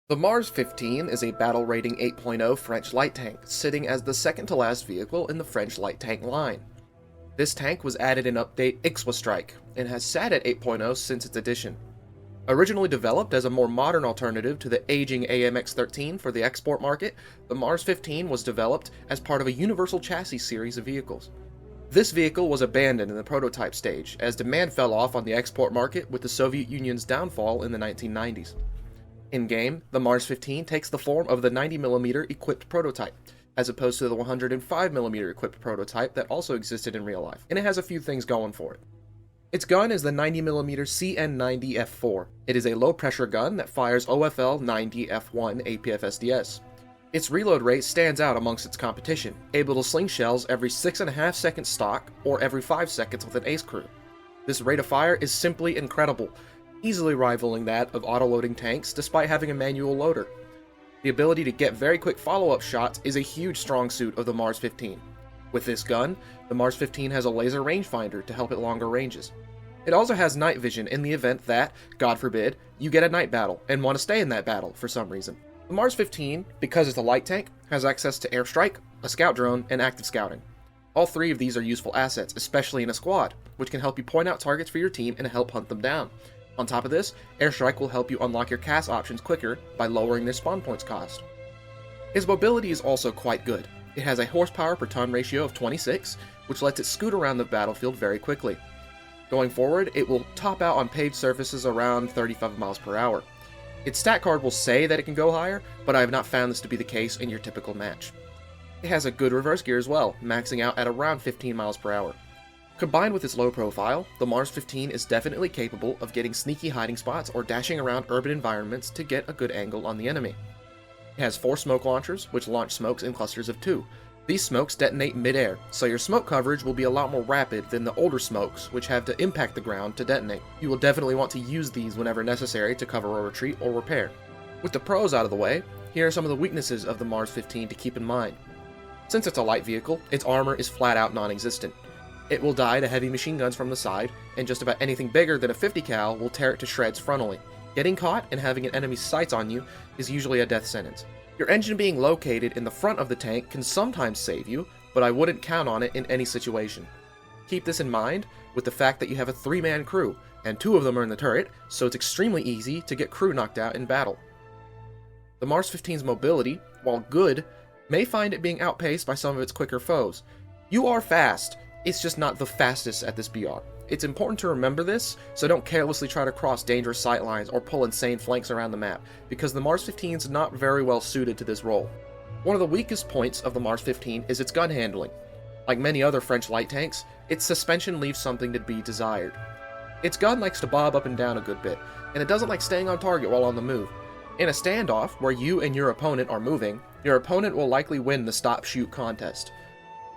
The Mars 15 is a battle rating 8.0 French light tank, sitting as the second to last vehicle in the French light tank line. This tank was added in update Ixwa Strike, and has sat at 8.0 since its addition. Originally developed as a more modern alternative to the aging AMX-13 for the export market, the Mars 15 was developed as part of a universal chassis series of vehicles. This vehicle was abandoned in the prototype stage, as demand fell off on the export market with the Soviet Union's downfall in the 1990s. In-game, the Mars 15 takes the form of the 90mm equipped prototype, as opposed to the 105mm equipped prototype that also existed in real life, and it has a few things going for it. Its gun is the 90mm CN90F4. It is a low-pressure gun that fires OFL 90F1 APFSDS. Its reload rate stands out amongst its competition, able to sling shells every 6.5 seconds stock or every 5 seconds with an ace crew. This rate of fire is simply incredible, easily rivaling that of auto-loading tanks despite having a manual loader. The ability to get very quick follow-up shots is a huge strong suit of the Mars 15. With this gun, the Mars 15 has a laser rangefinder to help at longer ranges. It also has night vision in the event that, God forbid, you get a night battle and want to stay in that battle for some reason. The Mars 15, because it's a light tank, has access to airstrike, a scout drone, and active scouting. All three of these are useful assets, especially in a squad, which can help you point out targets for your team and help hunt them down. On top of this, airstrike will help you unlock your CAS options quicker by lowering their spawn points cost. Its mobility is also quite good. It has a horsepower per ton ratio of 26, which lets it scoot around the battlefield very quickly. Going forward, it will top out on paved surfaces around 35 miles per hour. Its stat card will say that it can go higher, but I have not found this to be the case in your typical match. It has a good reverse gear as well, maxing out at around 15 miles per hour. Combined with its low profile, the Mars 15 is definitely capable of getting sneaky hiding spots or dashing around urban environments to get a good angle on the enemy. It has 4 smoke launchers, which launch smokes in clusters of 2. These smokes detonate mid-air, so your smoke coverage will be a lot more rapid than the older smokes, which have to impact the ground to detonate. You will definitely want to use these whenever necessary to cover a retreat or repair. With the pros out of the way, here are some of the weaknesses of the Mars 15 to keep in mind. Since it's a light vehicle, its armor is flat out non-existent. It will die to heavy machine guns from the side, and just about anything bigger than a 50 cal will tear it to shreds frontally. Getting caught and having an enemy's sights on you is usually a death sentence. Your engine being located in the front of the tank can sometimes save you, but I wouldn't count on it in any situation. Keep this in mind with the fact that you have a 3-man crew, and 2 of them are in the turret, so it's extremely easy to get crew knocked out in battle. The Mars 15's mobility, while good, may find it being outpaced by some of its quicker foes. You are fast, it's just not the fastest at this BR. It's important to remember this, so don't carelessly try to cross dangerous sight lines or pull insane flanks around the map, because the Mars 15 is not very well suited to this role. One of the weakest points of the Mars 15 is its gun handling. Like many other French light tanks, its suspension leaves something to be desired. Its gun likes to bob up and down a good bit, and it doesn't like staying on target while on the move. In a standoff, where you and your opponent are moving, your opponent will likely win the stop-shoot contest.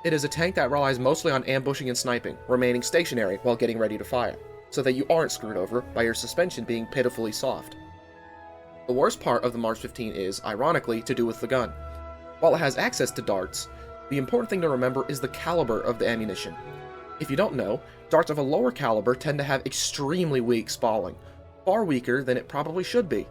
It is a tank that relies mostly on ambushing and sniping, remaining stationary while getting ready to fire, so that you aren't screwed over by your suspension being pitifully soft. The worst part of the Mars 15 is, ironically, to do with the gun. While it has access to darts, the important thing to remember is the caliber of the ammunition. If you don't know, darts of a lower caliber tend to have extremely weak spalling, far weaker than it probably should be.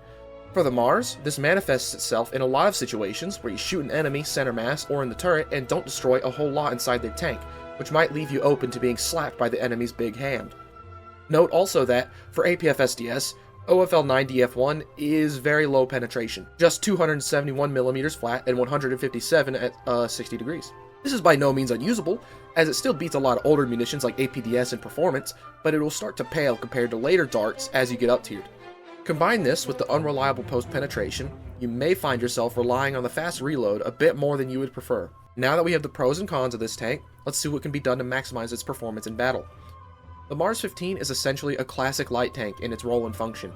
For the Mars, this manifests itself in a lot of situations where you shoot an enemy center mass or in the turret and don't destroy a whole lot inside their tank, which might leave you open to being slapped by the enemy's big hand. Note also that, for APFSDS, OFL 90F1 is very low penetration, just 271mm flat and 157 at 60 degrees. This is by no means unusable, as it still beats a lot of older munitions like APDS in performance, but it will start to pale compared to later darts as you get up-tiered. Combine this with the unreliable post-penetration, you may find yourself relying on the fast reload a bit more than you would prefer. Now that we have the pros and cons of this tank, let's see what can be done to maximize its performance in battle. The Mars 15 is essentially a classic light tank in its role and function.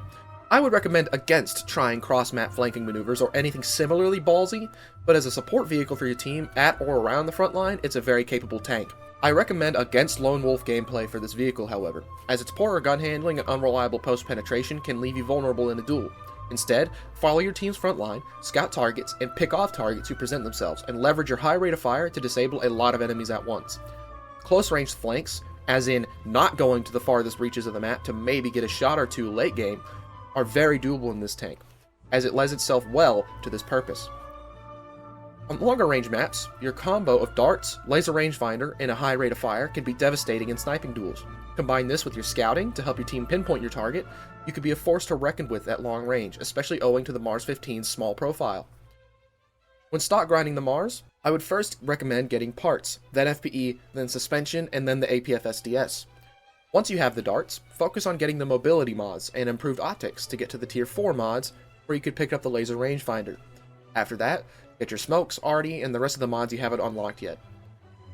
I would recommend against trying cross-map flanking maneuvers or anything similarly ballsy, but as a support vehicle for your team at or around the front line, it's a very capable tank. I recommend against Lone Wolf gameplay for this vehicle, however, as its poorer gun handling and unreliable post-penetration can leave you vulnerable in a duel. Instead, follow your team's front line, scout targets, and pick off targets who present themselves, and leverage your high rate of fire to disable a lot of enemies at once. Close-range flanks, as in not going to the farthest reaches of the map to maybe get a shot or two late game, are very doable in this tank. as it lends itself well to this purpose. On longer range maps, your combo of darts, laser rangefinder, and a high rate of fire can be devastating in sniping duels. Combine this with your scouting to help your team pinpoint your target, you could be a force to reckon with at long range, especially owing to the Mars 15's small profile. When stock grinding the Mars, I would first recommend getting parts, then FPE, then suspension, and then the APF SDS. Once you have the darts, focus on getting the mobility mods and improved optics to get to the tier 4 mods, where you could pick up the laser rangefinder. After that, get your smokes, arty, and the rest of the mods you haven't unlocked yet.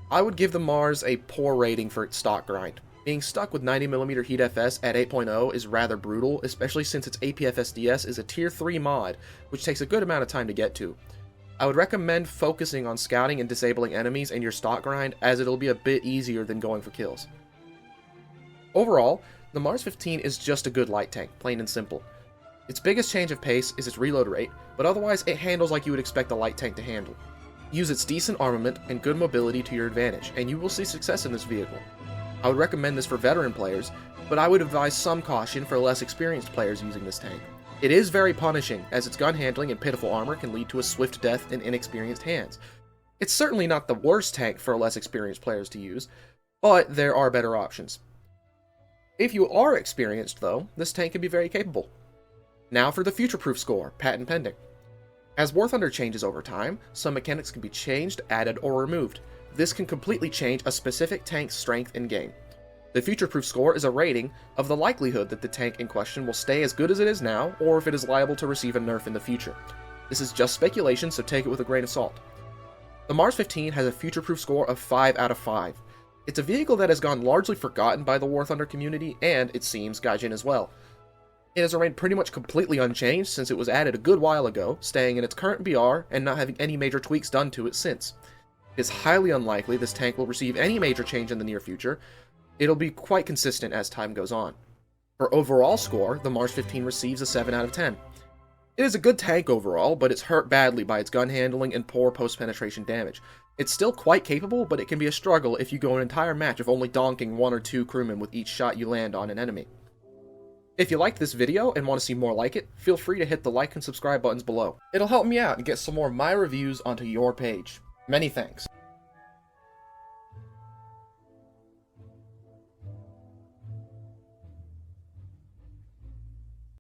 I would give the Mars a poor rating for its stock grind. Being stuck with 90mm Heat FS at 8.0 is rather brutal, especially since its APF SDS is a tier 3 mod, which takes a good amount of time to get to. I would recommend focusing on scouting and disabling enemies in your stock grind, as it'll be a bit easier than going for kills. Overall, the Mars 15 is just a good light tank, plain and simple. Its biggest change of pace is its reload rate, but otherwise it handles like you would expect a light tank to handle. Use its decent armament and good mobility to your advantage, and you will see success in this vehicle. I would recommend this for veteran players, but I would advise some caution for less experienced players using this tank. It is very punishing, as its gun handling and pitiful armor can lead to a swift death in inexperienced hands. It's certainly not the worst tank for less experienced players to use, but there are better options. If you are experienced, though, this tank can be very capable. Now for the future-proof score, patent pending. As War Thunder changes over time, some mechanics can be changed, added, or removed. This can completely change a specific tank's strength in-game. The future-proof score is a rating of the likelihood that the tank in question will stay as good as it is now, or if it is liable to receive a nerf in the future. This is just speculation, so take it with a grain of salt. The Mars 15 has a future-proof score of 5 out of 5. It's a vehicle that has gone largely forgotten by the War Thunder community, and, it seems, Gaijin as well. It has remained pretty much completely unchanged since it was added a good while ago, staying in its current BR and not having any major tweaks done to it since. It is highly unlikely this tank will receive any major change in the near future. It'll be quite consistent as time goes on. For overall score, the Mars 15 receives a 7 out of 10. It is a good tank overall, but it's hurt badly by its gun handling and poor post-penetration damage. It's still quite capable, but it can be a struggle if you go an entire match of only donking 1 or 2 crewmen with each shot you land on an enemy. If you liked this video and want to see more like it, feel free to hit the like and subscribe buttons below. It'll help me out and get some more of my reviews onto your page. Many thanks.